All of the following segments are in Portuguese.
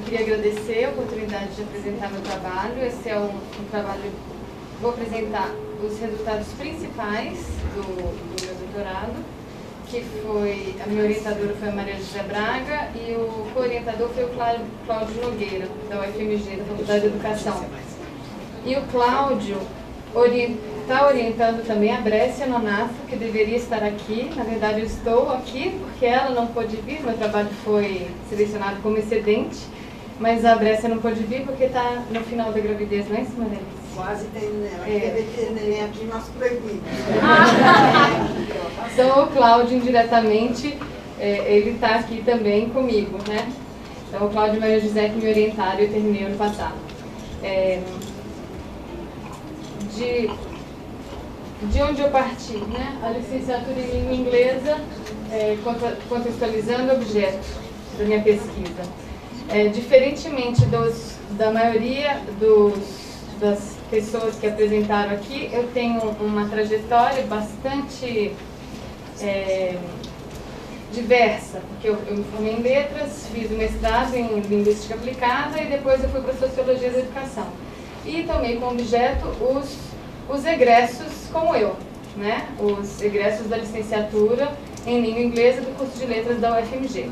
queria agradecer a oportunidade de apresentar meu trabalho. Esse é um trabalho, vou apresentar os resultados principais do meu doutorado, que foi, a minha orientadora foi a Maria José Braga e o co-orientador foi o Cláudio Nogueira, da UFMG, da Faculdade de Educação. E o Cláudio está orientando também a Brescia Nonato, que deveria estar aqui. Na verdade, eu estou aqui porque ela não pôde vir, meu trabalho foi selecionado como excedente, mas a Brescia não pôde vir porque está no final da gravidez, não é isso, Maria? Quase terminei, quer ter neném aqui, nós proibimos. Então, o Cláudio, indiretamente, ele está aqui também comigo, né? Então, o Cláudio e Maria José que me orientaram e eu terminei ano passado. De onde eu parti, né? A licenciatura em língua inglesa, contextualizando objetos da minha pesquisa. Diferentemente da maioria das pessoas que apresentaram aqui, eu tenho uma trajetória bastante diversa, porque eu me formei em letras, fiz o mestrado em linguística aplicada e depois eu fui para sociologia da educação. E tomei como objeto os egressos como eu, né? Os egressos da licenciatura em língua inglesa do curso de letras da UFMG,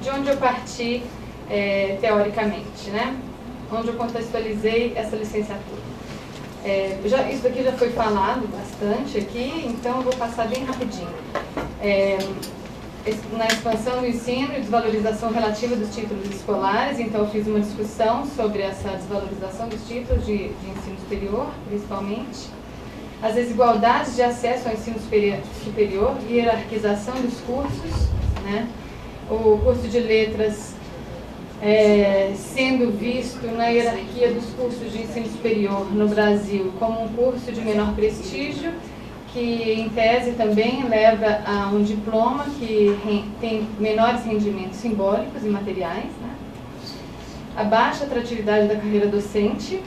de onde eu parti teoricamente, né? Onde eu contextualizei essa licenciatura. Isso daqui já foi falado bastante aqui, então eu vou passar bem rapidinho. Na expansão do ensino e desvalorização relativa dos títulos escolares, então eu fiz uma discussão sobre essa desvalorização dos títulos de ensino superior, principalmente. As desigualdades de acesso ao ensino superior e hierarquização dos cursos, né? O curso de letras sendo visto na hierarquia dos cursos de ensino superior no Brasil como um curso de menor prestígio, que em tese também leva a um diploma que tem menores rendimentos simbólicos e materiais, né? A baixa atratividade da carreira docente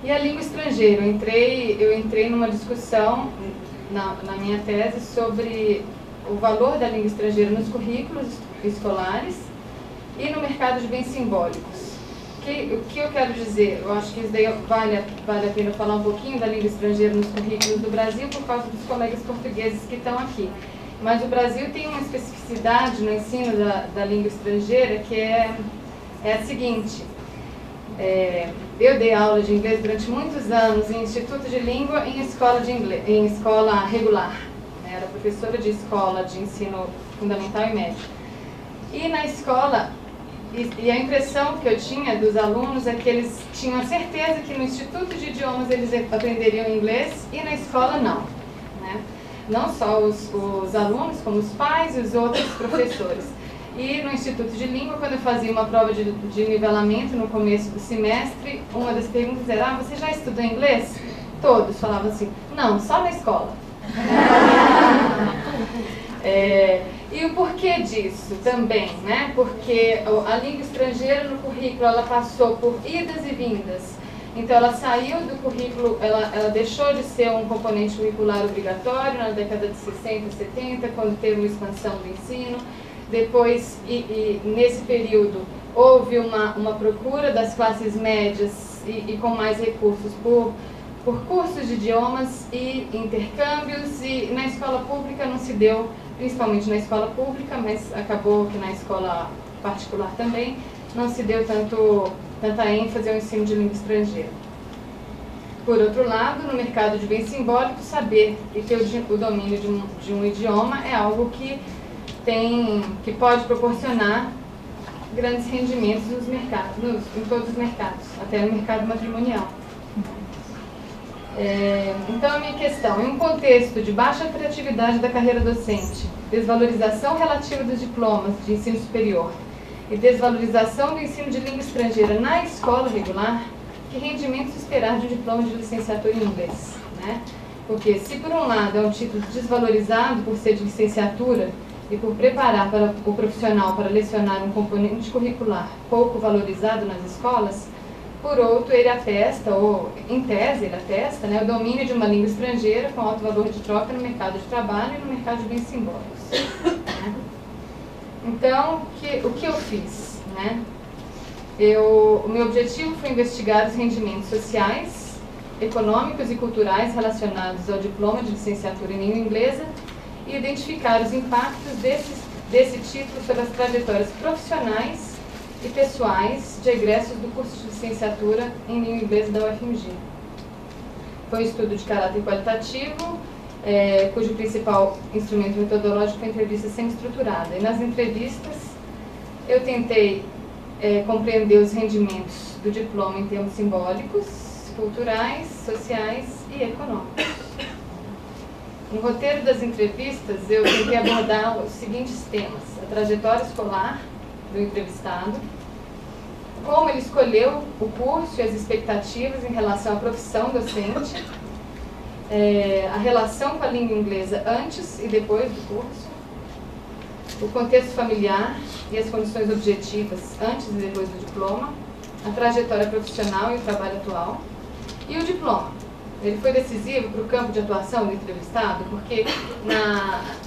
e a língua estrangeira. Eu entrei numa discussão na minha tese sobre o valor da língua estrangeira nos currículos escolares e no mercado de bens simbólicos. O que eu quero dizer? Eu acho que isso daí vale a pena falar um pouquinho da língua estrangeira nos currículos do Brasil por causa dos colegas portugueses que estão aqui. Mas o Brasil tem uma especificidade no ensino da língua estrangeira que é a seguinte. Eu dei aula de inglês durante muitos anos em instituto de língua em escola regular. Era professora de escola de ensino fundamental e médio. E na escola, e a impressão que eu tinha dos alunos é que eles tinham a certeza que no Instituto de Idiomas eles aprenderiam inglês e na escola não, né? Não só os alunos, como os pais e os outros professores. E no Instituto de Língua, quando eu fazia uma prova de nivelamento no começo do semestre, uma das perguntas era: você já estudou inglês? Todos falavam assim: não, só na escola. E o porquê disso também, né? Porque a língua estrangeira no currículo, ela passou por idas e vindas. Então ela saiu do currículo, ela deixou de ser um componente curricular obrigatório na década de 60 e 70, quando teve uma expansão do ensino. Depois, nesse período, houve uma procura das classes médias e com mais recursos por cursos de idiomas e intercâmbios, e na escola pública não se deu, principalmente na escola pública, mas acabou que na escola particular também, não se deu tanta ênfase ao ensino de língua estrangeira. Por outro lado, no mercado de bens simbólicos, saber e ter o domínio de um idioma é algo que pode proporcionar grandes rendimentos nos mercados, em todos os mercados, até no mercado matrimonial. Então, a minha questão, em um contexto de baixa atratividade da carreira docente, desvalorização relativa dos diplomas de ensino superior e desvalorização do ensino de língua estrangeira na escola regular, que rendimentos esperar de um diploma de licenciatura em inglês, né? Porque se por um lado é um título desvalorizado por ser de licenciatura e por preparar o profissional para lecionar um componente curricular pouco valorizado nas escolas, por outro, ele atesta, ou em tese ele atesta, né, o domínio de uma língua estrangeira com alto valor de troca no mercado de trabalho e no mercado de bens simbólicos. Então, o que eu fiz, né? O meu objetivo foi investigar os rendimentos sociais, econômicos e culturais relacionados ao diploma de licenciatura em língua inglesa e identificar os impactos desse título sobre as trajetórias profissionais e pessoais de egressos do curso de licenciatura em língua inglesa da UFMG. Foi um estudo de caráter qualitativo, cujo principal instrumento metodológico foi a entrevista semi-estruturada. E nas entrevistas eu tentei compreender os rendimentos do diploma em termos simbólicos, culturais, sociais e econômicos. No roteiro das entrevistas, eu tentei abordar os seguintes temas: a trajetória escolar do entrevistado, como ele escolheu o curso e as expectativas em relação à profissão docente, a relação com a língua inglesa antes e depois do curso, o contexto familiar e as condições objetivas antes e depois do diploma, a trajetória profissional e o trabalho atual, e o diploma. Ele foi decisivo para o campo de atuação do entrevistado, porque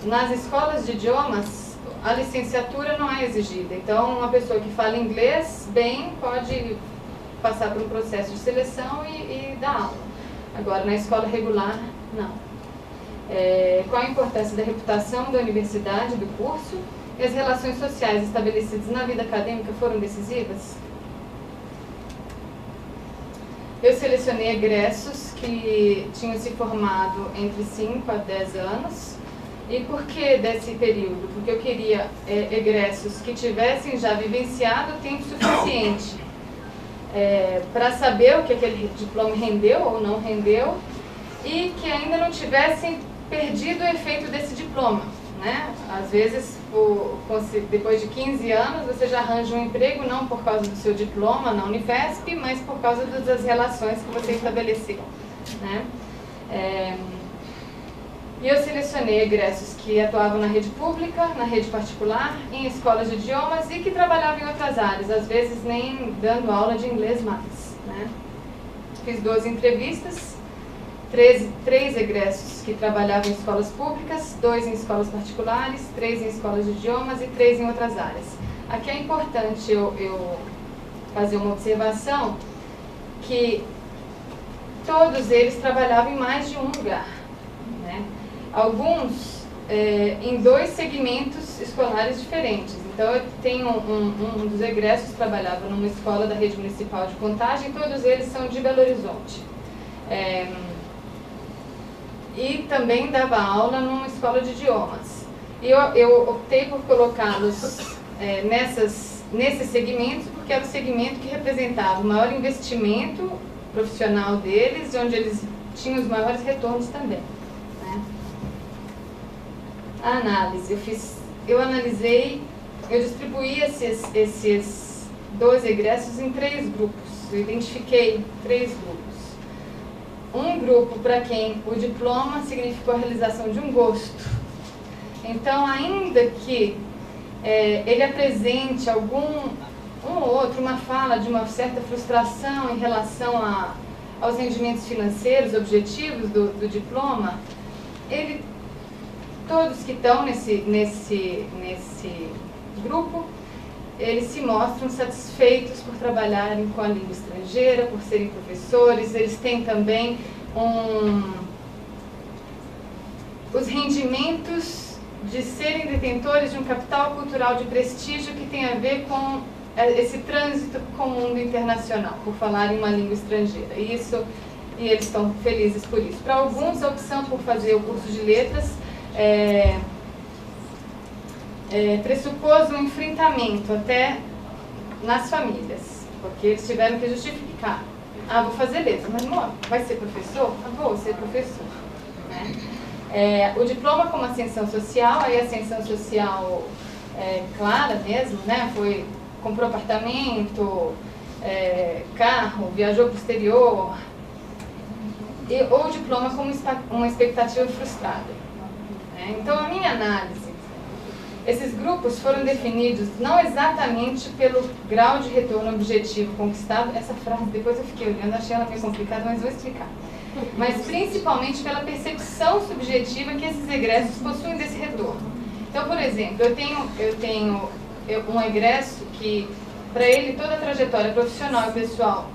nas escolas de idiomas a licenciatura não é exigida. Então, uma pessoa que fala inglês bem pode passar por um processo de seleção e dar aula. Agora, na escola regular, não. Qual a importância da reputação da universidade, do curso, e as relações sociais estabelecidas na vida acadêmica foram decisivas? Eu selecionei egressos que tinham se formado entre 5 a 10 anos. E por que desse período? Porque eu queria egressos que tivessem já vivenciado o tempo suficiente para saber o que aquele diploma rendeu ou não rendeu e que ainda não tivessem perdido o efeito desse diploma, né? Às vezes, depois de 15 anos, você já arranja um emprego não por causa do seu diploma na Unifesp, mas por causa das relações que você estabeleceu, né? E eu selecionei egressos que atuavam na rede pública, na rede particular, em escolas de idiomas e que trabalhavam em outras áreas, às vezes nem dando aula de inglês mais, né? Fiz 12 entrevistas, 3 egressos que trabalhavam em escolas públicas, 2 em escolas particulares, 3 em escolas de idiomas e 3 em outras áreas. Aqui é importante eu fazer uma observação que todos eles trabalhavam em mais de um lugar, né? Alguns em 2 segmentos escolares diferentes. Então, eu tenho um dos egressos que trabalhava numa escola da rede municipal de Contagem, todos eles são de Belo Horizonte. E também dava aula numa escola de idiomas. E eu optei por colocá-los nesses segmentos, porque era o segmento que representava o maior investimento profissional deles, onde eles tinham os maiores retornos também, né? A análise, eu distribuí esses 12 egressos em 3 grupos. Eu identifiquei 3 grupos. Um grupo para quem o diploma significou a realização de um gosto. Então, ainda que ele apresente uma fala de uma certa frustração em relação aos rendimentos financeiros, objetivos do diploma, todos que estão nesse grupo, eles se mostram satisfeitos por trabalharem com a língua estrangeira, por serem professores. Eles têm também os rendimentos de serem detentores de um capital cultural de prestígio que tem a ver com esse trânsito com o mundo internacional, por falarem uma língua estrangeira. E eles estão felizes por isso. Para alguns, a opção por fazer o curso de letras pressupôs um enfrentamento até nas famílias, porque eles tiveram que justificar. Vou fazer letras, mas amor, vai ser professor? Vou ser professor, né? O diploma como ascensão social, aí a ascensão social clara mesmo, né? Comprou apartamento, carro, viajou para o exterior, ou o diploma como uma expectativa frustrada. Então, a minha análise, esses grupos foram definidos não exatamente pelo grau de retorno objetivo conquistado. Essa frase, depois eu fiquei olhando, achei ela meio complicada, mas vou explicar. Mas principalmente pela percepção subjetiva que esses egressos possuem desse retorno. Então, por exemplo, eu tenho um egresso que, para ele, toda a trajetória profissional e pessoal,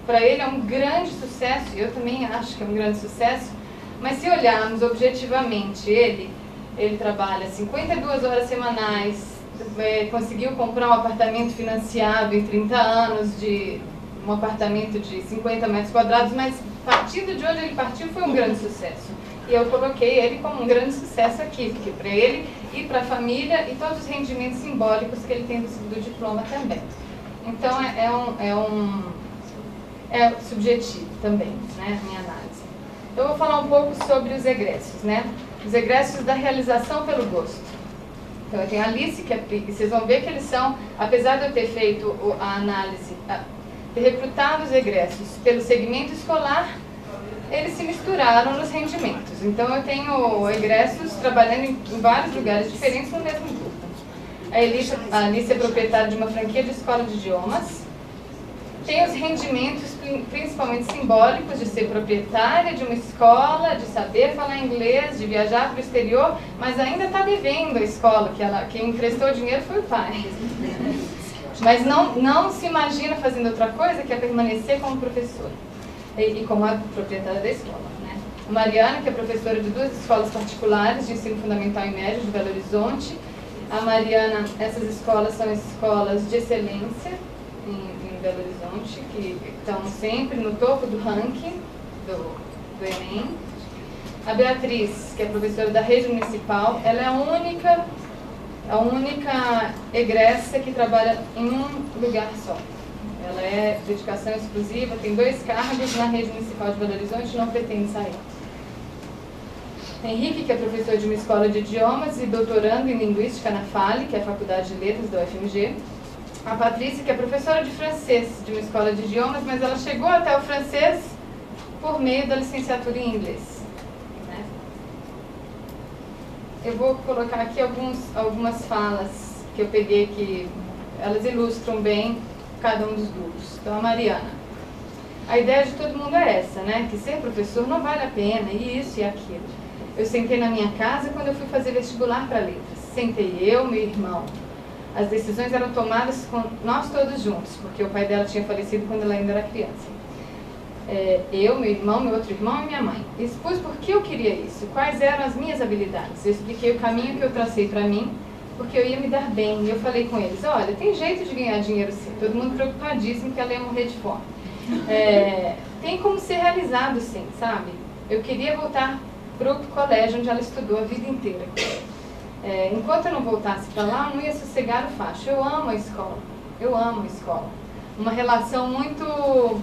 para ele é um grande sucesso, e eu também acho que é um grande sucesso, mas se olharmos objetivamente ele trabalha 52 horas semanais, conseguiu comprar um apartamento financiado em 30 anos, um apartamento de 50 metros quadrados, mas partindo de onde ele partiu foi um grande sucesso. E eu coloquei ele como um grande sucesso aqui, porque para ele e para a família e todos os rendimentos simbólicos que ele tem do diploma também. Então é subjetivo também, né, a minha análise. Então eu vou falar um pouco sobre os egressos, né? Os egressos da realização pelo gosto. Então eu tenho a Alice, que é PRI, e vocês vão ver que eles são, apesar de eu ter feito a análise, ter recrutado os egressos pelo segmento escolar, eles se misturaram nos rendimentos. Então eu tenho egressos trabalhando em vários lugares diferentes no mesmo grupo. A Alice é proprietária de uma franquia de escola de idiomas. Tem os rendimentos principalmente simbólicos de ser proprietária de uma escola, de saber falar inglês, de viajar para o exterior, mas ainda está devendo a escola, quem emprestou dinheiro foi o pai. Mas não se imagina fazendo outra coisa que é permanecer como professora e como a proprietária da escola, né? A Mariana, que é professora de 2 escolas particulares de ensino fundamental e médio de Belo Horizonte. A Mariana, essas escolas são escolas de excelência em Belo Horizonte, que estão sempre no topo do ranking do Enem. A Beatriz, que é professora da rede municipal, ela é a única egressa que trabalha em um lugar só. Ela é dedicação exclusiva, tem 2 cargos na rede municipal de Belo Horizonte e não pretende sair. Henrique, que é professor de uma escola de idiomas e doutorando em linguística na FALE, que é a Faculdade de Letras da UFMG. A Patrícia, que é professora de francês de uma escola de idiomas, mas ela chegou até o francês por meio da licenciatura em inglês, né? Eu vou colocar aqui algumas falas que eu peguei que elas ilustram bem cada um dos grupos. Então, a Mariana. A ideia de todo mundo é essa, né? Que ser professor não vale a pena, e isso e aquilo. Eu sentei na minha casa quando eu fui fazer vestibular para letras. Sentei eu, meu irmão. As decisões eram tomadas com nós todos juntos, porque o pai dela tinha falecido quando ela ainda era criança. Eu, meu irmão, meu outro irmão e minha mãe. Expus por que eu queria isso, quais eram as minhas habilidades. Eu expliquei o caminho que eu tracei para mim, porque eu ia me dar bem. E eu falei com eles, olha, tem jeito de ganhar dinheiro sim. Todo mundo preocupadíssimo que ela ia morrer de fome. Tem como ser realizado sim, sabe? Eu queria voltar para o colégio onde ela estudou a vida inteira. Enquanto eu não voltasse para lá, eu não ia sossegar o facho. Eu amo a escola, eu amo a escola. Uma relação muito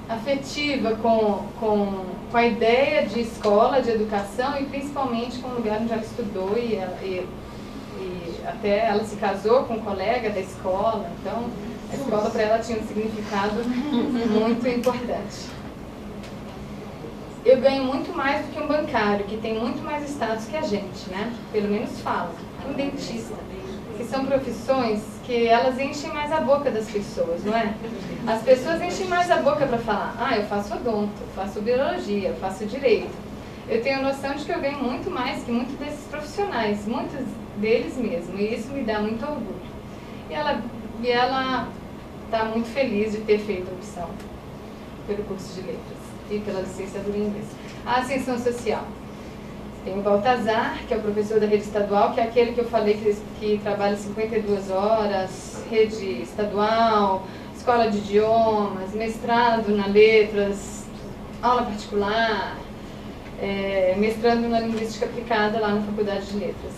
afetiva com a ideia de escola, de educação e principalmente com o lugar onde ela estudou e até ela se casou com um colega da escola. Então, a escola para ela tinha um significado muito importante. Eu ganho muito mais do que um bancário, que tem muito mais status que a gente, né? Pelo menos fala. Um dentista, que são profissões que elas enchem mais a boca das pessoas, não é? As pessoas enchem mais a boca para falar, eu faço odonto, eu faço biologia, eu faço direito. Eu tenho noção de que eu ganho muito mais que muitos desses profissionais, muitos deles mesmo, e isso me dá muito orgulho. E ela está muito feliz de ter feito a opção pelo curso de letras e pela licenciatura em inglês. A ascensão social. Tem o Baltazar, que é o professor da rede estadual, que é aquele que eu falei que trabalha 52 horas, rede estadual, escola de idiomas, mestrado na letras, aula particular, mestrando na linguística aplicada lá na Faculdade de Letras.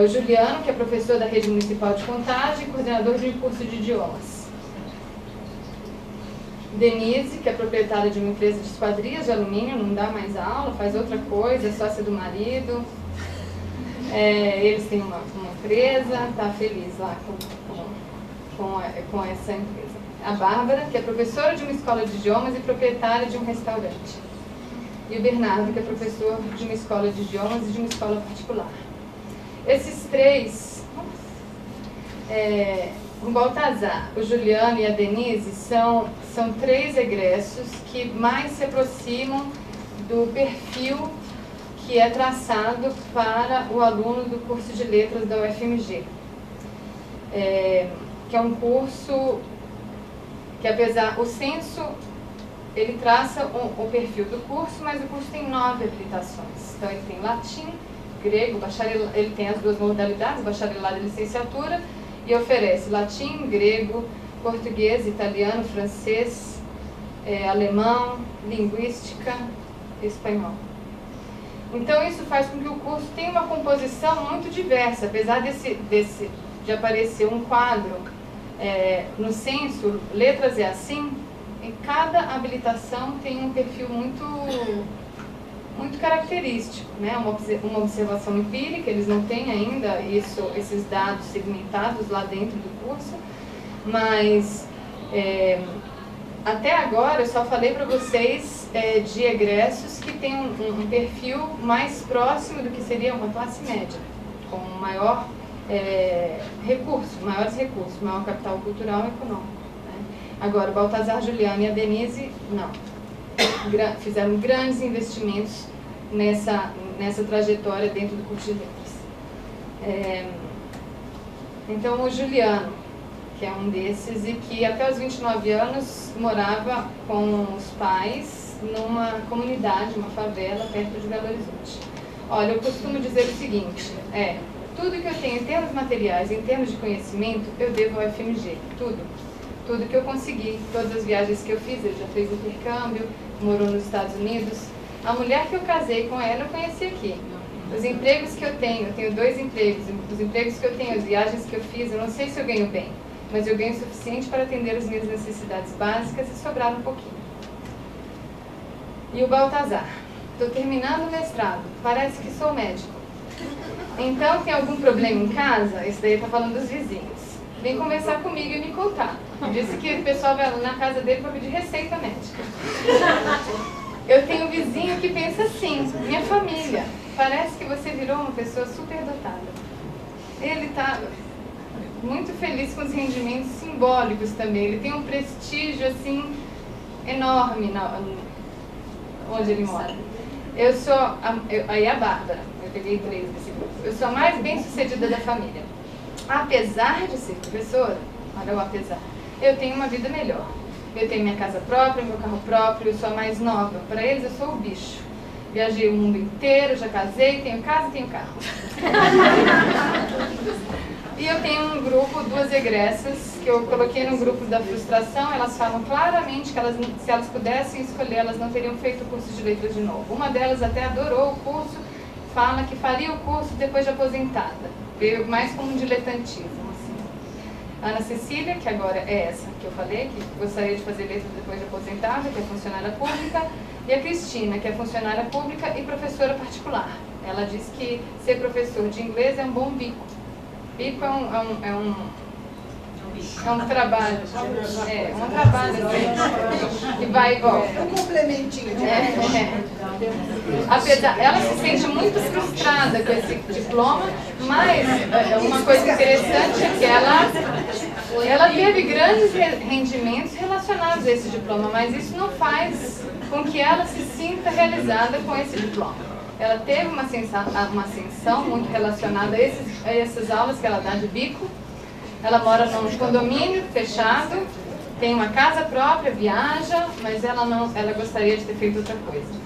O Juliano, que é professor da rede municipal de contagem e coordenador de um curso de idiomas. Denise, que é proprietária de uma empresa de esquadrias de alumínio, não dá mais aula, faz outra coisa, é sócia do marido. Eles têm uma empresa, está feliz lá com essa empresa. A Bárbara, que é professora de uma escola de idiomas e proprietária de um restaurante. E o Bernardo, que é professor de uma escola de idiomas e de uma escola particular. Esses três, o Baltazar, o Juliano e a Denise, são três egressos que mais se aproximam do perfil que é traçado para o aluno do curso de letras da UFMG. Que é um curso que, apesar, o censo, ele traça o perfil do curso, mas o curso tem 9 habilitações. Então ele tem latim, grego, ele tem as duas modalidades, bacharelado e licenciatura, e oferece latim, grego, português, italiano, francês, alemão, linguística e espanhol. Então isso faz com que o curso tenha uma composição muito diversa, apesar de aparecer um quadro no censo, letras é assim, em cada habilitação tem um perfil muito característico, né? Uma observação empírica, eles não têm ainda esses dados segmentados lá dentro do curso, mas até agora eu só falei para vocês de egressos que têm um perfil mais próximo do que seria uma classe média, com maior maiores recursos, maior capital cultural e econômico. Né? Agora, o Baltazar, Juliana e a Denise, não. Fizeram grandes investimentos nessa trajetória dentro do curso de letras. Então, o Juliano, que é um desses, e que até os 29 anos morava com os pais numa comunidade, uma favela, perto de Belo Horizonte. Olha, eu costumo dizer o seguinte, tudo que eu tenho em termos materiais, em termos de conhecimento, eu devo ao FMG, tudo. Tudo que eu consegui, todas as viagens que eu fiz, ele já fez intercâmbio, morou nos Estados Unidos. A mulher que eu casei com ela, eu conheci aqui. Os empregos que eu tenho 2 empregos, os empregos que eu tenho, as viagens que eu fiz, eu não sei se eu ganho bem, mas eu ganho o suficiente para atender as minhas necessidades básicas e sobrar um pouquinho. E o Baltazar, estou terminando o mestrado, parece que sou médico. Então, tem algum problema em casa? Esse daí está falando dos vizinhos. Vem conversar comigo e me contar. Disse que o pessoal vai na casa dele para pedir receita médica. Eu tenho um vizinho que pensa assim, minha família, parece que você virou uma pessoa superdotada. Ele está muito feliz com os rendimentos simbólicos também. Ele tem um prestígio, assim, enorme onde ele mora. Aí a Bárbara, eu peguei 3 desse grupo. Eu sou a mais bem-sucedida da família. Apesar de ser professora, olha o apesar, eu tenho uma vida melhor. Eu tenho minha casa própria, meu carro próprio, eu sou a mais nova. Para eles eu sou o bicho. Viajei o mundo inteiro, já casei, tenho casa e tenho carro. E eu tenho um grupo, 2 egressas, que eu coloquei no grupo da frustração. Elas falam claramente que se elas pudessem escolher, elas não teriam feito o curso de letras de novo. Uma delas até adorou o curso, fala que faria o curso depois de aposentada. Veio mais como um diletantismo. Assim. Ana Cecília, que agora é essa que eu falei, que gostaria de fazer letras depois de aposentada, que é funcionária pública. E a Cristina, que é funcionária pública e professora particular. Ela diz que ser professor de inglês é um bom bico. Bico é um trabalho. Um trabalho que vai e volta. Um complementinho. Apesar, ela se sente muito frustrada com esse diploma, mas uma coisa interessante é que ela teve grandes rendimentos relacionados a esse diploma, mas isso não faz com que ela se sinta realizada com esse diploma. Ela teve uma ascensão muito relacionada a essas aulas que ela dá de bico. Ela mora num condomínio fechado, tem uma casa própria, viaja, mas ela gostaria de ter feito outra coisa.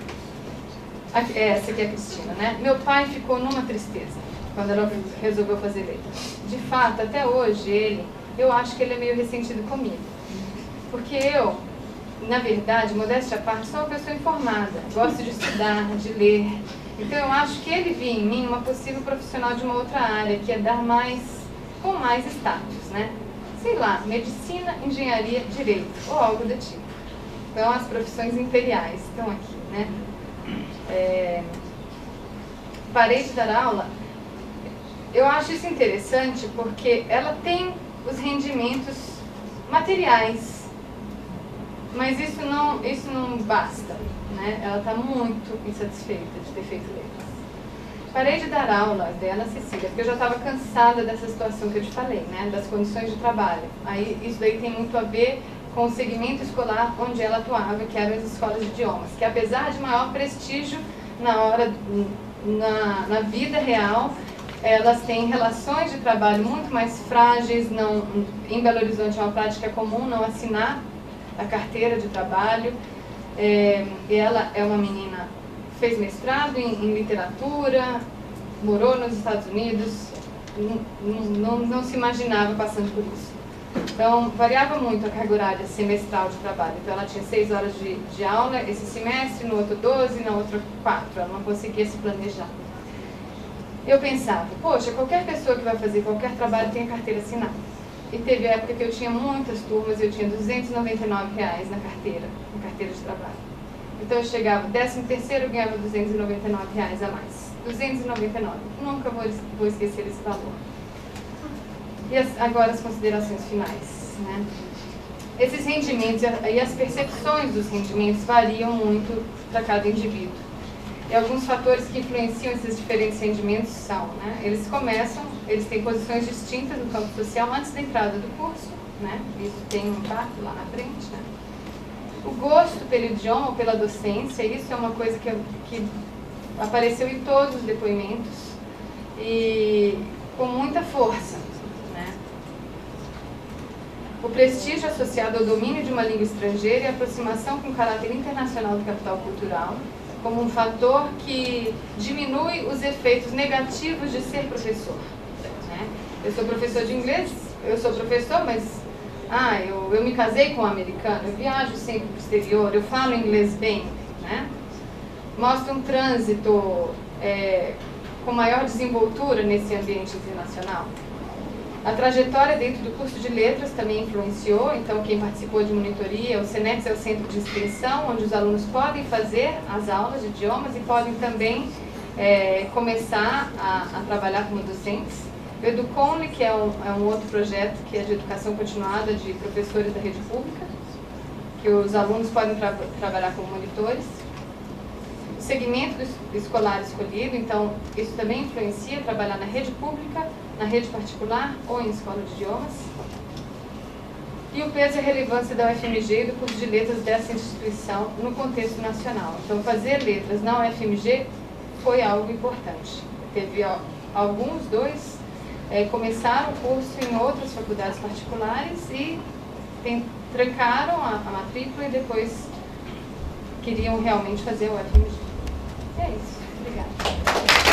Essa aqui é a Cristina, né? Meu pai ficou numa tristeza quando ela resolveu fazer letras. De fato, até hoje, eu acho que ele é meio ressentido comigo. Porque eu, na verdade, modéstia à parte, sou uma pessoa informada, gosto de estudar, de ler. Então eu acho que ele via em mim uma possível profissional de uma outra área, que é dar com mais status, né? Sei lá, medicina, engenharia, direito, ou algo do tipo. Então as profissões imperiais estão aqui, né? Parei de dar aula. Eu acho isso interessante porque ela tem os rendimentos materiais, mas isso não basta, né? Ela está muito insatisfeita de ter feito letras. Parei de dar aula dela, Cecília, porque eu já estava cansada dessa situação que eu te falei, né? Das condições de trabalho. Aí isso daí tem muito a ver com o segmento escolar onde ela atuava, que eram as escolas de idiomas, que apesar de maior prestígio, na vida real, elas têm relações de trabalho muito mais frágeis. Em Belo Horizonte é uma prática comum não assinar a carteira de trabalho. Ela é uma menina, fez mestrado em literatura, morou nos Estados Unidos, não se imaginava passando por isso. Então, variava muito a carga horária semestral de trabalho. Então, ela tinha 6 horas de aula esse semestre, no outro 12, na outra 4. Ela não conseguia se planejar. Eu pensava, poxa, qualquer pessoa que vai fazer qualquer trabalho tem a carteira assinada. E teve época que eu tinha muitas turmas, eu tinha R$299 na carteira de trabalho. Então, eu chegava, 13º, eu ganhava R$299 a mais. 299. Nunca vou esquecer esse valor. E agora as considerações finais, né? Esses rendimentos e as percepções dos rendimentos variam muito para cada indivíduo. E alguns fatores que influenciam esses diferentes rendimentos são, né? Eles têm posições distintas no campo social antes da entrada do curso, né? Isso tem um impacto lá na frente, né? O gosto pelo idioma ou pela docência, isso é uma coisa que apareceu em todos os depoimentos e com muita força. O prestígio associado ao domínio de uma língua estrangeira e a aproximação com o caráter internacional do capital cultural como um fator que diminui os efeitos negativos de ser professor. Né? Eu sou professor de inglês, eu sou professor, mas eu me casei com um americano, eu viajo sempre para o exterior, eu falo inglês bem. Né? Mostra um trânsito com maior desenvoltura nesse ambiente internacional. A trajetória dentro do curso de letras também influenciou. Então, quem participou de monitoria, o CENETS é o centro de inscrição, onde os alunos podem fazer as aulas de idiomas e podem também começar a trabalhar como docentes. O Educonle, que é um outro projeto que é de educação continuada de professores da rede pública, que os alunos podem trabalhar como monitores. O segmento escolar escolhido, então, isso também influencia trabalhar na rede pública, na rede particular ou em escola de idiomas. E o peso e a relevância da UFMG e do curso de letras dessa instituição no contexto nacional. Então, fazer letras na UFMG foi algo importante. Teve dois começaram o curso em outras faculdades particulares e trancaram a matrícula e depois queriam realmente fazer o UFMG. É isso. Obrigada.